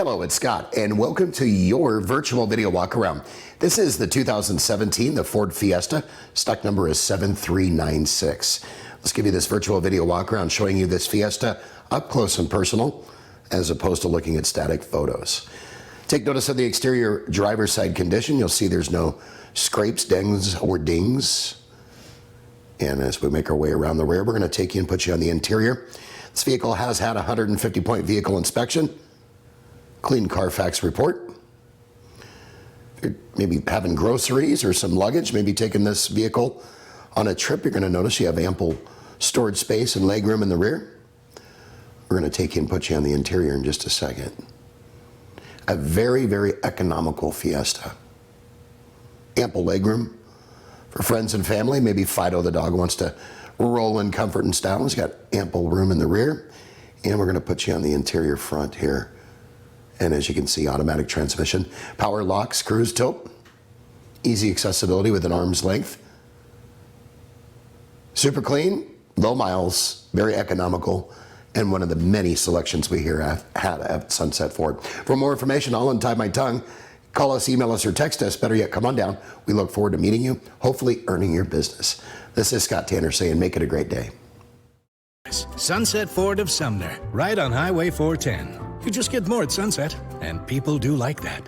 Hello, it's Scott, and welcome to your virtual video walk around. This is the 2017, the Ford Fiesta. Stock number is 7396. Let's give you this virtual video walk around showing you this Fiesta up close and personal, as opposed to looking at static photos. Take notice of the exterior driver's side condition. You'll see there's no scrapes, dings, or dings. And as we make our way around the rear, we're going to take you and put you on the interior. This vehicle has had a 150-point vehicle inspection. Clean Carfax report. If you're maybe having groceries or some luggage, maybe taking this vehicle on a trip, you're going to notice you have ample storage space and legroom in the rear. We're going to take you and put you on the interior in just a second. A very, very economical Fiesta. Ample legroom for friends and family. Maybe Fido the dog wants to roll in comfort and style. It's got ample room in the rear. And we're going to put you on the interior front here. And as you can see, automatic transmission, power locks, cruise tilt, easy accessibility with an arm's length. Super clean, low miles, very economical, and one of the many selections we here had at Sunset Ford. For more information, I'll untie my tongue. Call us, email us, or text us. Better yet, come on down. We look forward to meeting you, hopefully earning your business. This is Scott Tanner saying make it a great day. Sunset Ford of Sumner, right on Highway 410. You just get more at Sunset, and people do like that.